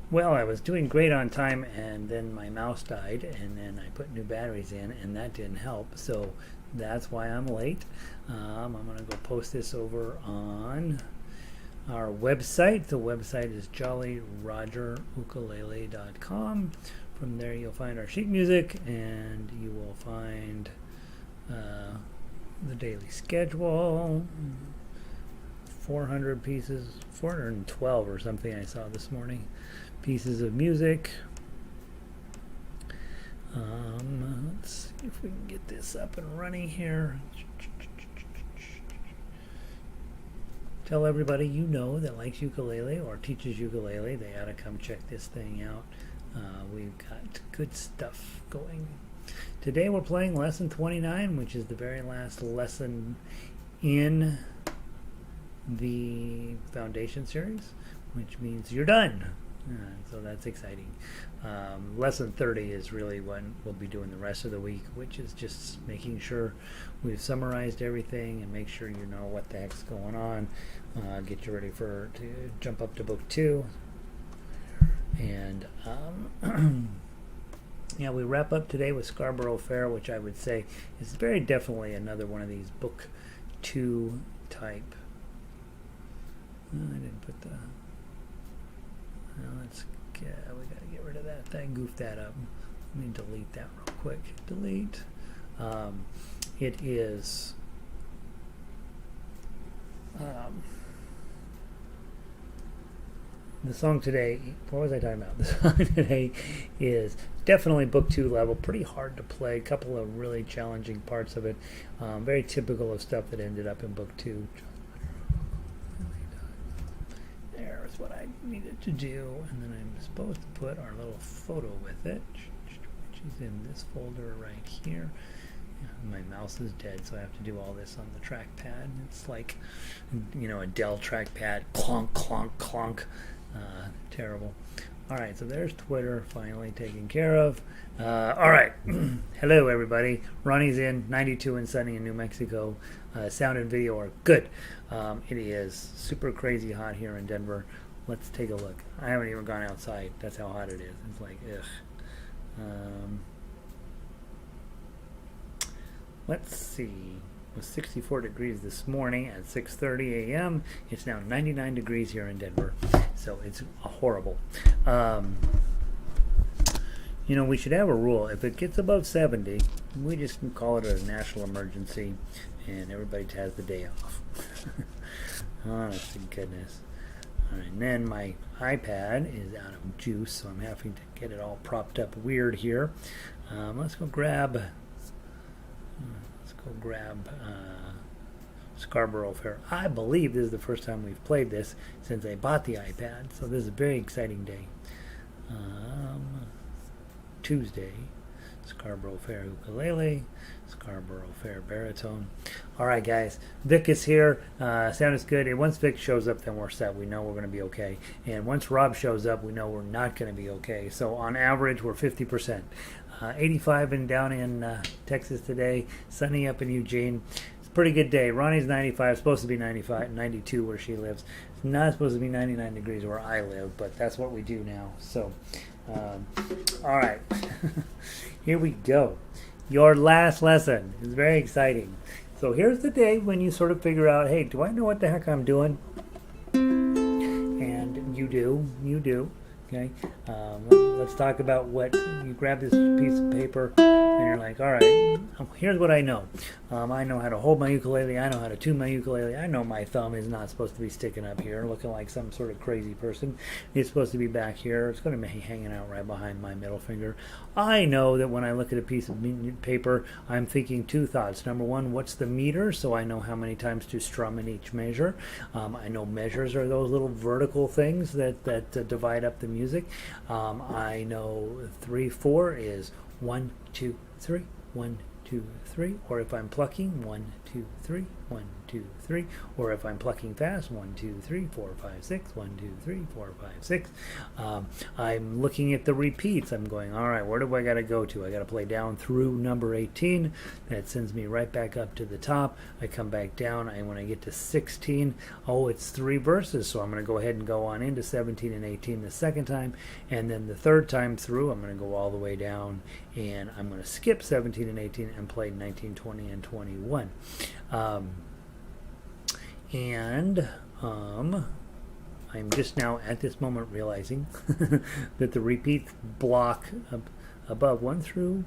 Well, I was doing great on time, and then my mouse died, and then I put new batteries in, and that didn't help. So that's why I'm late. I'm going to go post this over on our website. The website is jollyrogerukulele.com. From there, you'll find our sheet music, and you will find the daily schedule. 400 pieces, 412 or something I saw this morning, pieces of music. Let's see if we can get this up and running here. Tell everybody you know that likes ukulele or teaches ukulele, they ought to come check this thing out. We've got good stuff going. Today we're playing lesson 29, which is the very last lesson in the foundation series, which means you're done. So that's exciting. Lesson 30 is really what we'll be doing the rest of the week, which is just making sure we've summarized everything and make sure you know what the heck's going on. Get you ready to jump up to book 2. And yeah, we wrap up today with Scarborough Fair, which I would say is very definitely another one of these book 2 type. I didn't put the. We got to get rid of that. I goofed that up. Let me delete that real quick. Delete. It is. The song today. What was I talking about? The song today is definitely book 2 level. Pretty hard to play. A couple of really challenging parts of it. Very typical of stuff that ended up in book 2. There's what I needed to do, and then I'm supposed to put our little photo with it, which is in this folder right here. My mouse is dead, so I have to do all this on the trackpad. It's like, a Dell trackpad, clonk, clonk, clonk. Terrible. All right, so there's Twitter finally taken care of. All right. Hello, everybody. Ronnie's in, 92 and sunny in New Mexico. Sound and video are good. It is super crazy hot here in Denver. Let's take a look. I haven't even gone outside. That's how hot it is. It's like, ugh. Let's see. It was 64 degrees this morning at 6:30 a.m. It's now 99 degrees here in Denver. So it's horrible. We should have a rule. If it gets above 70, we just can call it a national emergency and everybody has the day off. Honest to goodness. All right, and then my iPad is out of juice, so I'm having to get it all propped up weird here. Let's go grab Scarborough Fair. I believe this is the first time we've played this since I bought the iPad, so this is a very exciting day. Tuesday, Scarborough Fair ukulele, Scarborough Fair baritone. All right, guys, Vic is here. Sound is good. And once Vic shows up, then we're set. We know we're going to be okay. And once Rob shows up, we know we're not going to be okay. So on average, we're 50%. 85 and down in Texas today. Sunny up in Eugene. It's a pretty good day. Ronnie's 95. Supposed to be 95, 92 where she lives. It's not supposed to be 99 degrees where I live, but that's what we do now. So, all right. Here we go. Your last lesson is very exciting. So here's the day when you sort of figure out, hey, do I know what the heck I'm doing? And you do. Okay. Let's talk about what you grab this piece of paper and you're like, all right, here's what I know. I know how to hold my ukulele. I know how to tune my ukulele. I know my thumb is not supposed to be sticking up here looking like some sort of crazy person. It's supposed to be back here. It's going to be hanging out right behind my middle finger. I know that when I look at a piece of paper, I'm thinking 2 thoughts. Number 1, what's the meter? So I know how many times to strum in each measure. I know measures are those little vertical things that divide up the music. I know 3, 4 is 1, 2, 3, 1, 2, 3, or if I'm plucking, 1, 2, 3, 1, 2, 3. Or if I'm plucking fast, 1, 2, 3, 4, 5, 6, 1, 2, 3, 4, 5, 6. I'm looking at the repeats. I'm going, all right, where do I got to go to? I got to play down through number 18. That sends me right back up to the top. I come back down, and when I get to 16, oh, it's 3 verses, so I'm going to go ahead and go on into 17 and 18 the second time, and then the third time through, I'm going to go all the way down, and I'm going to skip 17 and 18 and play 19, 20, and 21. I'm just now at this moment realizing that the repeat block above 1 through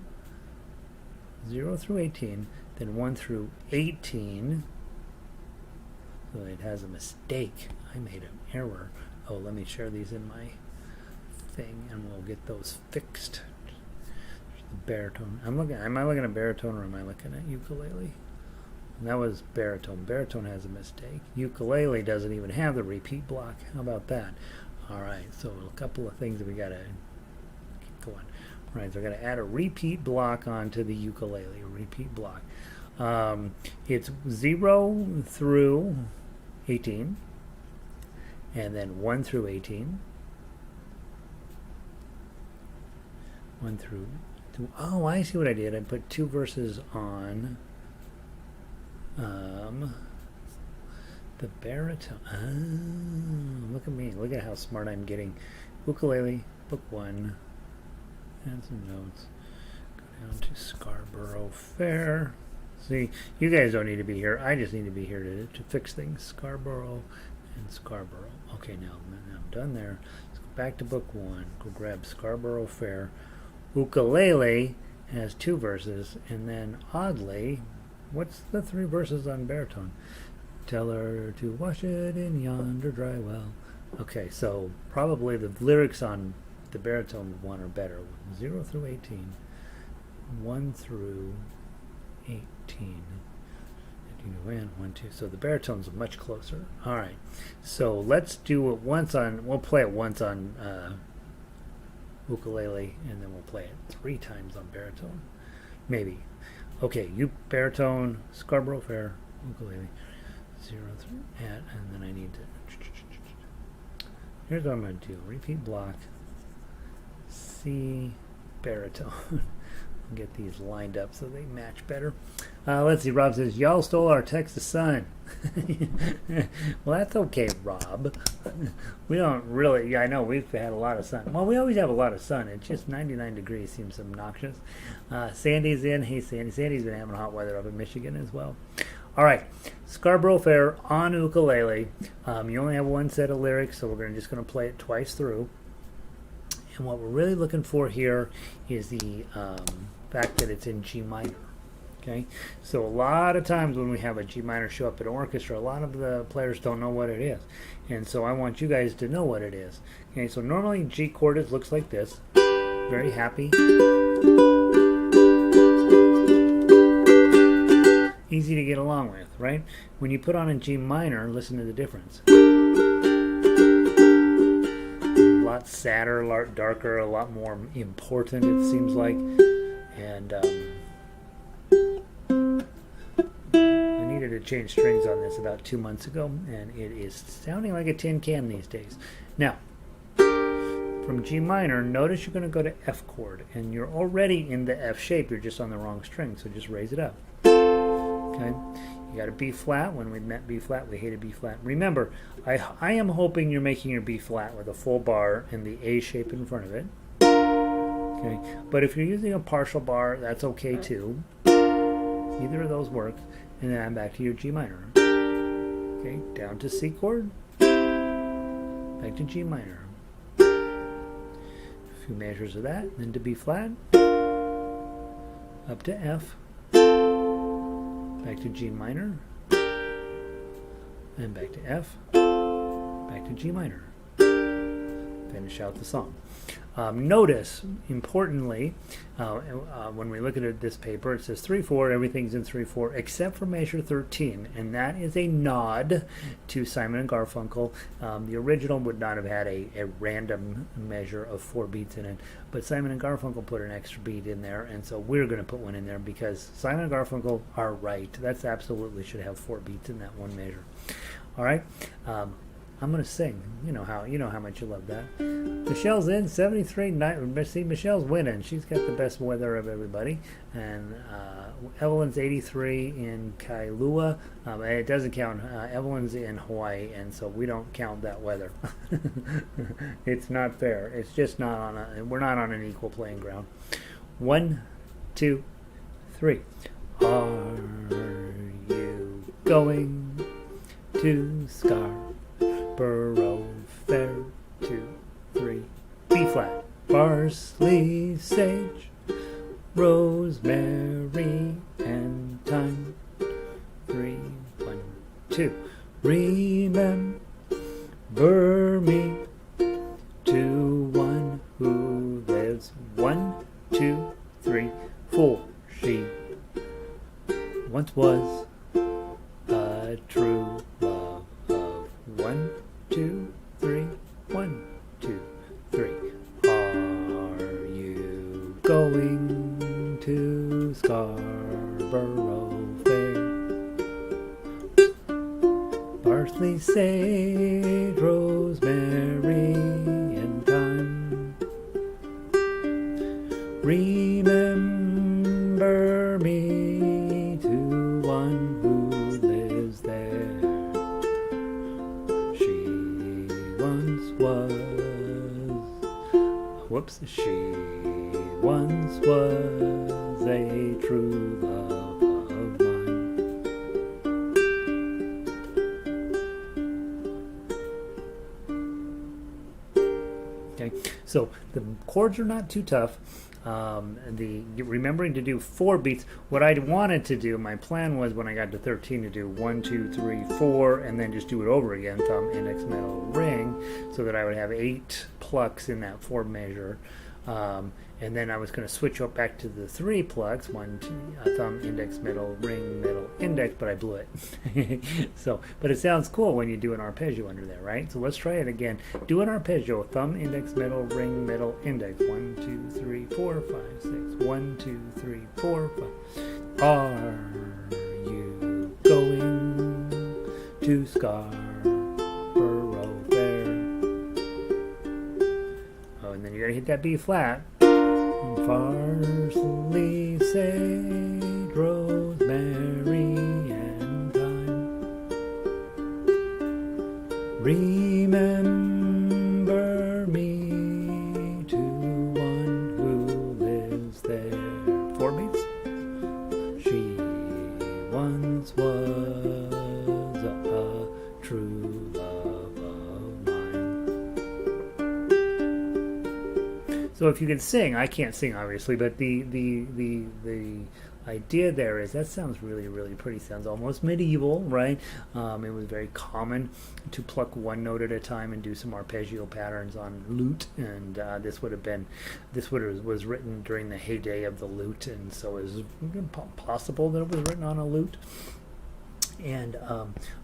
0 through 18, then 1 through 18, so it has a mistake. I made an error. Oh, let me share these in my thing, and we'll get those fixed. There's the baritone. Am I looking at baritone, or am I looking at ukulele? And that was baritone. Baritone has a mistake. Ukulele doesn't even have the repeat block. How about that? All right, so a couple of things that we got to keep going. All right, so I got to add a repeat block onto the ukulele, a repeat block. It's 0 through 18, and then 1 through 18. 1 through, oh, I see what I did. I put 2 verses on the baritone. Oh, look at me. Look at how smart I'm getting. Ukulele, book 1. Add some notes. Go down to Scarborough Fair. See, you guys don't need to be here. I just need to be here to fix things. Scarborough and Scarborough. Okay, now I'm done there. Let's go back to book 1. Go grab Scarborough Fair. Ukulele has 2 verses, and then oddly, what's the 3 verses on baritone? Tell her to wash it in yonder dry well. Okay, so probably the lyrics on the baritone one are better. 0 through 18. 1 through 18. 1, 2. So the baritones are much closer. All right. So let's do it once on, we'll play it once on ukulele, and then we'll play it 3 times on baritone. Maybe. Okay, baritone, Scarborough Fair, ukulele, 0 through and then I need to. Here's what I'm going to do. Repeat block, C, baritone. Get these lined up so they match better. Let's see. Rob says, y'all stole our Texas sun. Well, that's okay, Rob. We don't really, I know we've had a lot of sun. Well, we always have a lot of sun. It's just 99 degrees seems obnoxious. Sandy's in. Hey, Sandy. Sandy's been having hot weather up in Michigan as well. All right. Scarborough Fair on ukulele. You only have 1 set of lyrics, so we're just going to play it twice through. And what we're really looking for here is the fact that it's in G minor. Okay, so a lot of times when we have a G minor show up at an orchestra, a lot of the players don't know what it is, and so I want you guys to know what it is. Okay, so normally G chord looks like this, very happy, easy to get along with, right? When you put on a G minor, listen to the difference. A lot sadder, a lot darker, a lot more important, it seems like. And I needed to change strings on this about 2 months ago, and it is sounding like a tin can these days. Now, from G minor, notice you're going to go to F chord, and you're already in the F shape, you're just on the wrong string, so just raise it up. Okay, you got a B flat. When we met B flat, we hated B flat. Remember, I am hoping you're making your B flat with a full bar and the A shape in front of it. Okay, but if you're using a partial bar, that's okay too. Either of those works. And then I'm back to your G minor. Okay, down to C chord, back to G minor. A few measures of that, then to B flat, up to F, back to G minor, and back to F, back to G minor. finish out the song. Notice, importantly, when we look at this paper, it says 3/4, everything's in 3/4 except for measure 13, and that is a nod to Simon and Garfunkel. The original would not have had a random measure of 4 beats in it, but Simon and Garfunkel put an extra beat in there, and so we're going to put one in there because Simon and Garfunkel are right. That's absolutely should have 4 beats in that one measure. All right. I'm going to sing. You know how much you love that. Michelle's in 73. See, Michelle's winning. She's got the best weather of everybody. And Evelyn's 83 in Kailua. It doesn't count. Evelyn's in Hawaii, and so we don't count that weather. It's not fair. It's just not on we're not on an equal playing ground. 1, 2, 3. Are you going to Scarborough Fair? 2, 3. B flat. Parsley, sage, rosemary, and thyme. 3, 1, 2. Remember me to one who lives. 1, 2, 3, 4. She once was a true love of 1, 2, 3. 1, 2, 3. Are you going to Scarborough Fair? Parsley, sage, rosemary, and thyme. Remember me to one who lives there. She once was, she once was a true love of mine. Okay, so the chords are not too tough. Remembering to do 4 beats. What I wanted to do, my plan was when I got to 13 to do 1, 2, 3, 4, and then just do it over again, thumb, index, middle, ring, so that I would have 8 plucks in that 4 measure. And then I was going to switch up back to the 3 plucks, 1, 2, thumb, index, middle, ring, middle, index, but I blew it. But it sounds cool when you do an arpeggio under there, right? So let's try it again. Do an arpeggio, thumb, index, middle, ring, middle, index. 1, 2, 3, 4, 5, 6. 1, 2, 3, 4, 5. Are you going to Scarborough Fair? Oh, and then you gotta hit that B flat. Parsley, sage, rosemary, and thyme. Remember me to one who lives there. 4 beats. She once was a true love of mine. So if you can sing, I can't sing obviously, but the idea there is that sounds really, really pretty. Sounds almost medieval, right? It was very common to pluck one note at a time and do some arpeggio patterns on lute, and this was written during the heyday of the lute, and so it was possible that it was written on a lute. And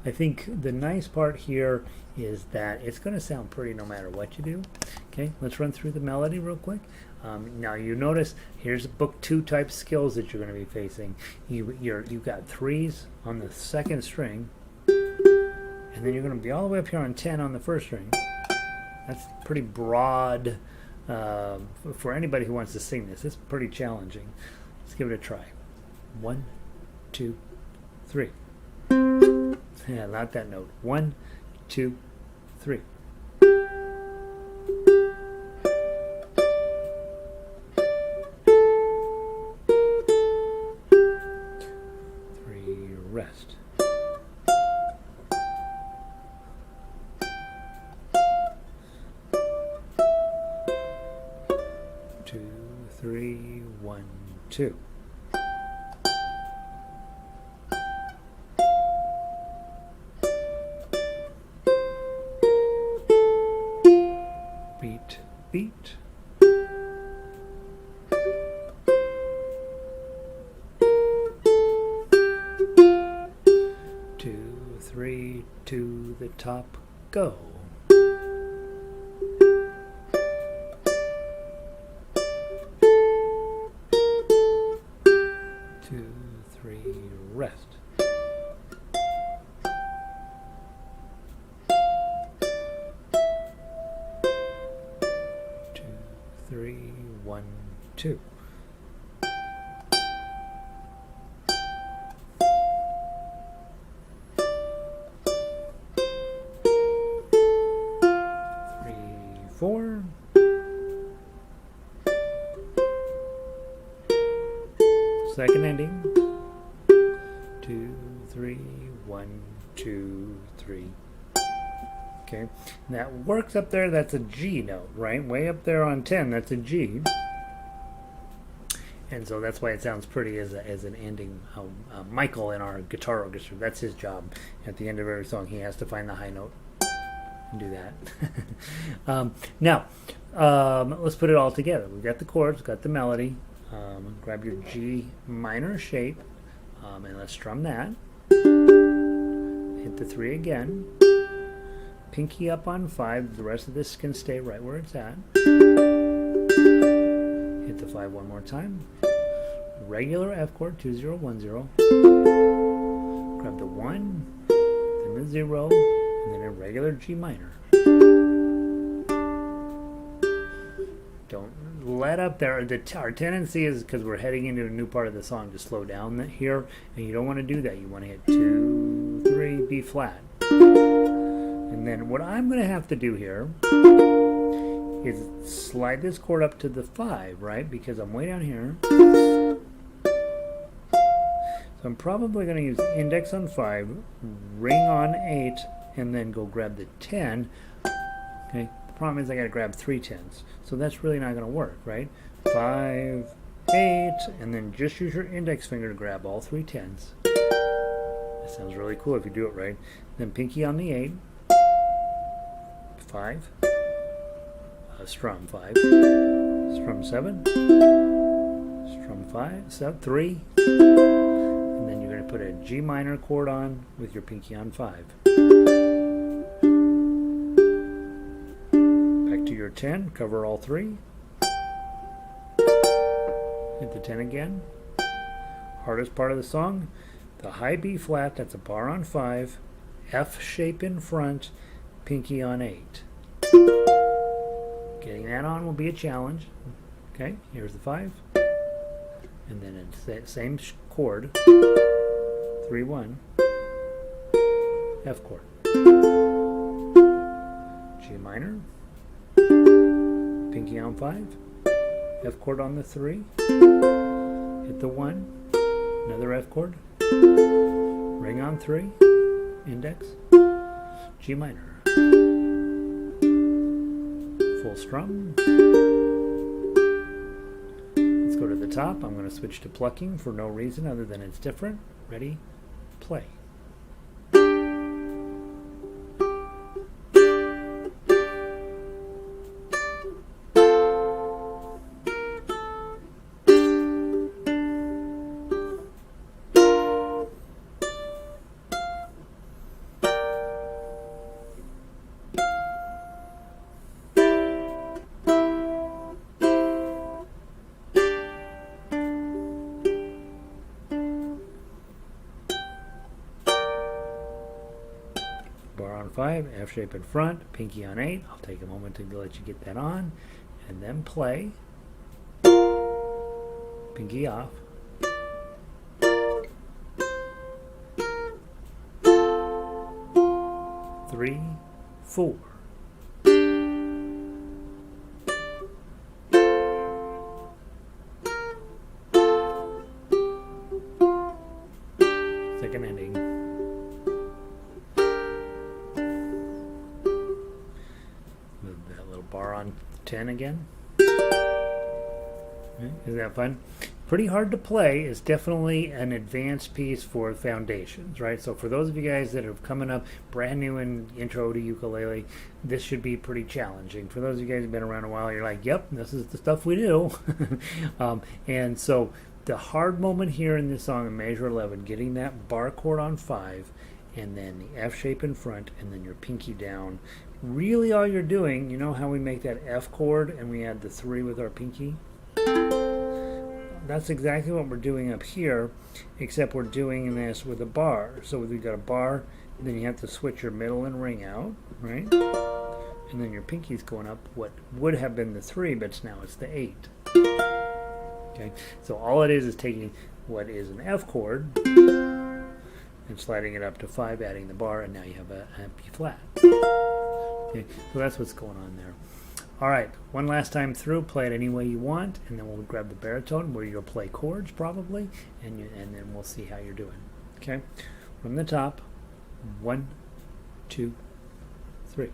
I think the nice part here is that it's going to sound pretty no matter what you do. Okay, let's run through the melody real quick. Now you notice here's book 2 type skills that you're going to be facing. You've got 3s on the 2nd string, and then you're going to be all the way up here on 10 on the 1st string. That's pretty broad for anybody who wants to sing this. It's pretty challenging. Let's give it a try. 1, 2, 3. Yeah, not that note. 1, 2, 3. 3, rest. 2, 3, 1, 2. Beat beat. 2, 3, to the top, go. 2, 3, rest. 2, 3, 1, 2. Four. Second ending. 2, 3, 1, 2, 3. Okay, and that works up there. That's a G note, right? Way up there on 10, that's a G. And so that's why it sounds pretty as an ending. Michael in our guitar orchestra, that's his job. At the end of every song, he has to find the high note. And do that. Now, let's put it all together. We've got the chords, got the melody. Grab your G minor shape, and let's strum that. Hit the 3 again. Pinky up on 5. The rest of this can stay right where it's at. Hit the 5 one more time. Regular F chord, 2, 0, 1, 0. Grab the 1, then the 0. And then a regular G minor. Don't let up there. Our tendency is, because we're heading into a new part of the song, to slow down here, and you don't want to do that. You want to hit 2, 3, B flat. And then what I'm going to have to do here is slide this chord up to the 5, right? Because I'm way down here. So I'm probably going to use index on 5, ring on 8, and then go grab the 10. Okay, the problem is I gotta grab 3 10s, so that's really not gonna work, right? 5, 8, and then just use your index finger to grab all 3 10s. That sounds really cool if you do it right. Then pinky on the 8, 5, strum 5, strum 7, strum 5, 7, 3, and then you're gonna put a G minor chord on with your pinky on 5. To your 10, cover all 3. Hit the 10 again. Hardest part of the song, the high B flat, that's a bar on 5, F shape in front, pinky on 8. Getting that on will be a challenge. Okay, here's the 5. And then it's that same chord, 3, 1, F chord. G minor. Pinky on 5, F chord on the 3, hit the 1, another F chord, ring on 3, index, G minor, full strum. Let's go to the top. I'm going to switch to plucking for no reason other than it's different. Ready, play. Bar on 5, F shape in front, pinky on 8. I'll take a moment to let you get that on, and then play. Pinky off. Three, 4. Second ending. Move that little bar on 10 again. Isn't that fun? pretty hard to play. It's definitely an advanced piece for foundations, right? So for those of you guys that are coming up brand new in intro to ukulele, this should be pretty challenging. For those of you guys who've been around a while, you're like, yep, this is the stuff we do. And so the hard moment here in this song in measure 11, getting that bar chord on 5, and then the F shape in front, and then your pinky down. Really all you're doing, you know how we make that F chord and we add the 3 with our pinky? That's exactly what we're doing up here, except we're doing this with a bar. So we've got a bar, then you have to switch your middle and ring out, right? And then your pinky's going up what would have been the 3, but now it's the 8. Okay, so all it is taking what is an F chord and sliding it up to 5, adding the bar, and now you have a B flat. Okay, so that's what's going on there. All right, one last time through, play it any way you want, and then we'll grab the baritone where you'll play chords probably, and then we'll see how you're doing. Okay, from the top, 1, 2, 3.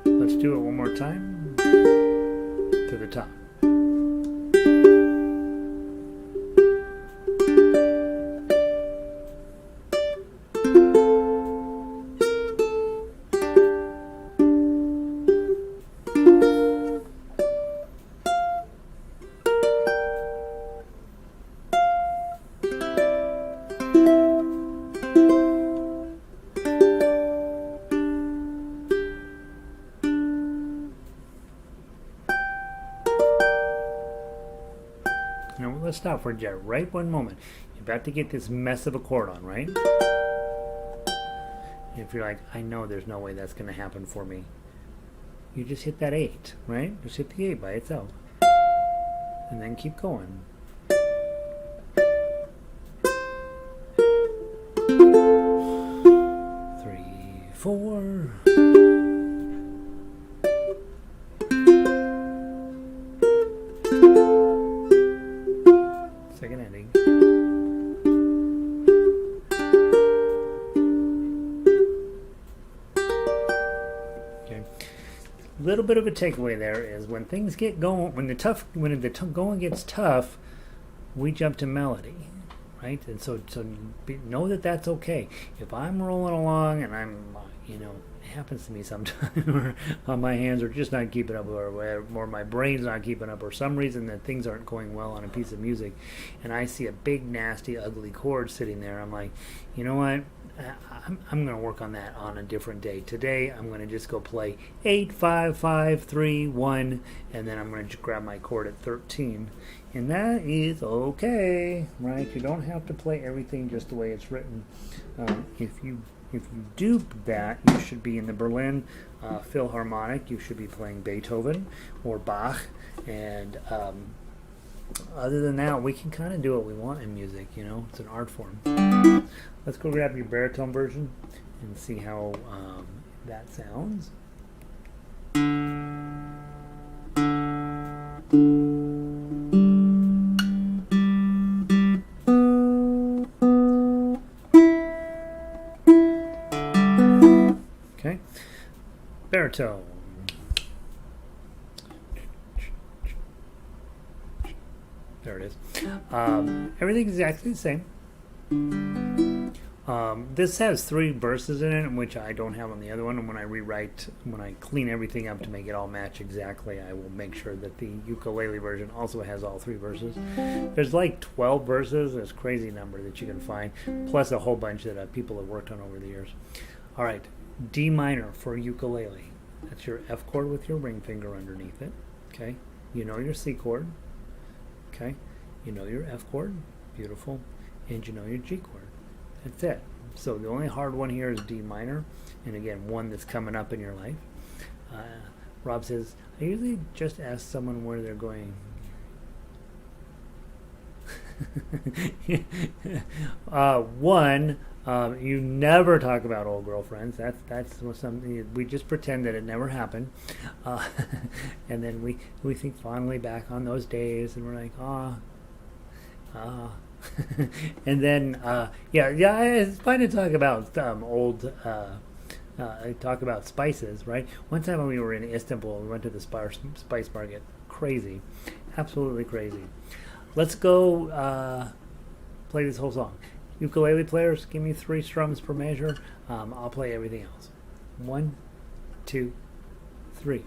Let's do it one more time to the top. Now let's stop for just right one moment. You're about to get this mess of a chord on, right? If you're like, I know there's no way that's going to happen for me, you just hit that 8, right? Just hit the 8 by itself. And then keep going. Three, 4. Second ending. Okay. A little bit of a takeaway there is when things get going, when the going gets tough, we jump to melody, right? And so know that that's okay. If I'm rolling along and I'm, it happens to me sometimes, or my hands are just not keeping up, or my brain's not keeping up, or some reason that things aren't going well on a piece of music, and I see a big, nasty, ugly chord sitting there, I'm like, you know what? I'm going to work on that on a different day. Today, I'm going to just go play 8, 5, 5, 3, 1, and then I'm going to grab my chord at 13. And that is okay, right? You don't have to play everything just the way it's written. If you do that, you should be in the Berlin Philharmonic. You should be playing Beethoven or Bach. And other than that, we can kind of do what we want in music, It's an art form. Let's go grab your baritone version and see how that sounds. Okay, baritone. There it is. Everything's exactly the same. This has 3 verses in it, which I don't have on the other one. And when I clean everything up to make it all match exactly, I will make sure that the ukulele version also has all 3 verses. There's like 12 verses. There's a crazy number that you can find, plus a whole bunch that people have worked on over the years. All right, D minor for ukulele. That's your F chord with your ring finger underneath it. Okay, you know your C chord. Okay, you know your F chord. Beautiful. And you know your G chord. That's it. So the only hard one here is D minor, and again, one that's coming up in your life. Rob says, I usually just ask someone where they're going. You never talk about old girlfriends. That's something we just pretend that it never happened, and then we think fondly back on those days, and we're like, and then it's fine to talk about old. Talk about spices, right? One time when we were in Istanbul, we went to the spice market. Crazy, absolutely crazy. Let's go play this whole song. Ukulele players, give me 3 strums per measure. I'll play everything else. 1, 2, 3.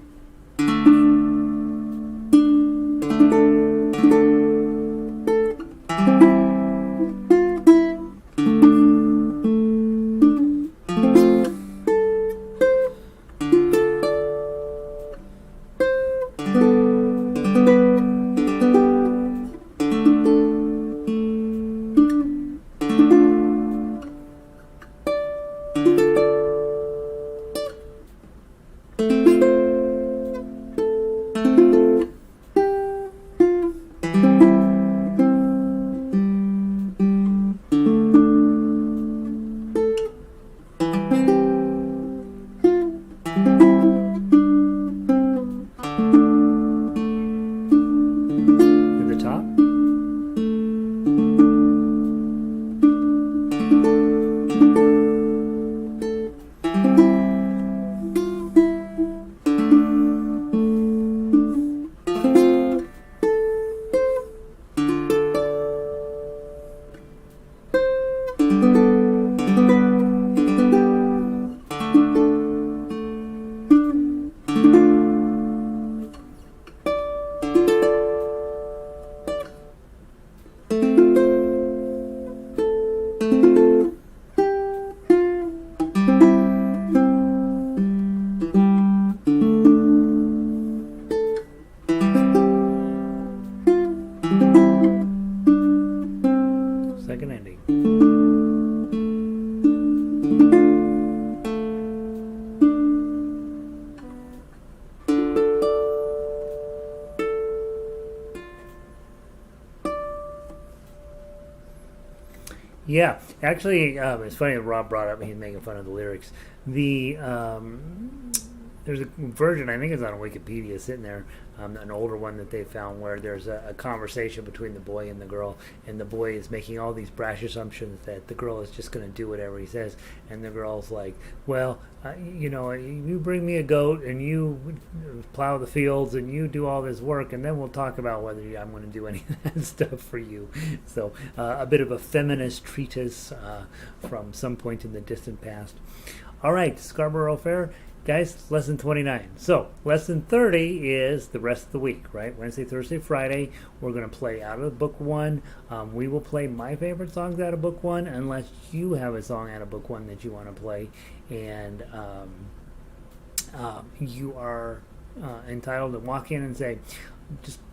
Yeah, actually, it's funny that Rob brought up he's making fun of the lyrics. There's a version, I think it's on Wikipedia, sitting there, an older one that they found where there's a conversation between the boy and the girl, and the boy is making all these brash assumptions that the girl is just going to do whatever he says, and the girl's like, well, you bring me a goat, and you plow the fields, and you do all this work, and then we'll talk about whether I'm going to do any of that stuff for you. So a bit of a feminist treatise from some point in the distant past. All right, Scarborough Fair. Guys, lesson 29. So, lesson 30 is the rest of the week, right? Wednesday, Thursday, Friday, we're going to play out of book 1. We will play my favorite songs out of book 1, unless you have a song out of book 1 that you want to play. And you are entitled to walk in and say,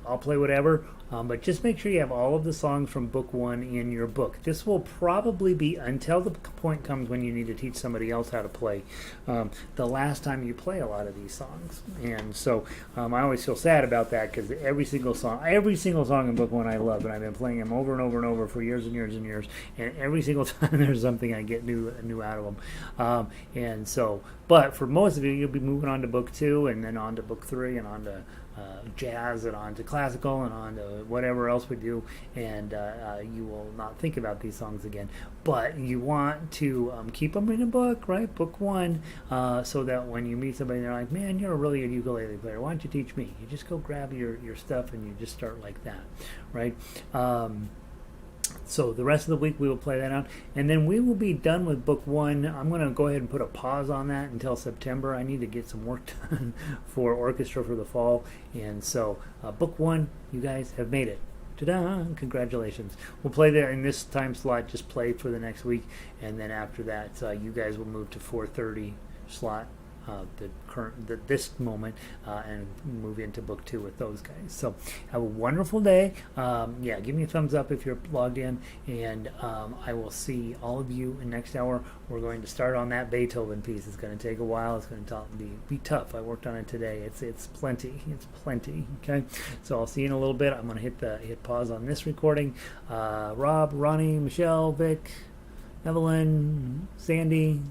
I'll play whatever, but just make sure you have all of the songs from book 1 in your book. This will probably be until the point comes when you need to teach somebody else how to play the last time you play a lot of these songs. And so I always feel sad about that, because every single song in book 1 I love, and I've been playing them over and over and over for years and years and years, and every single time there's something I get new out of them. And so, but for most of you, you'll be moving on to book 2, and then on to book 3, and on to jazz, and on to classical, and on to whatever else we do, and you will not think about these songs again. But you want to keep them in a book, right? Book 1, so that when you meet somebody and they're like, man, you're a really good ukulele player, why don't you teach me? You just go grab your stuff and you just start like that, right? So the rest of the week we will play that out, and then we will be done with book 1. I'm going to go ahead and put a pause on that until September. I need to get some work done for orchestra for the fall, and so book 1, you guys have made it. Ta-da! Congratulations. We'll play there in this time slot, just play for the next week, and then after that you guys will move to 4:30 slot this moment and move into book 2 with those guys. So have a wonderful day. Yeah, give me a thumbs up if you're logged in, and I will see all of you in next hour. We're going to start on that Beethoven piece. It's going to take a while. It's going to be tough. I worked on it today. It's plenty. It's plenty. Okay, so I'll see you in a little bit. I'm going to hit pause on this recording. Rob, Ronnie, Michelle, Vic, Evelyn, Sandy.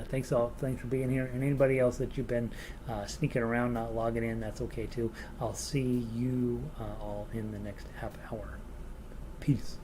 Thanks for being here, and anybody else that you've been sneaking around, not logging in, that's okay too. I'll see you all in the next half hour. Peace.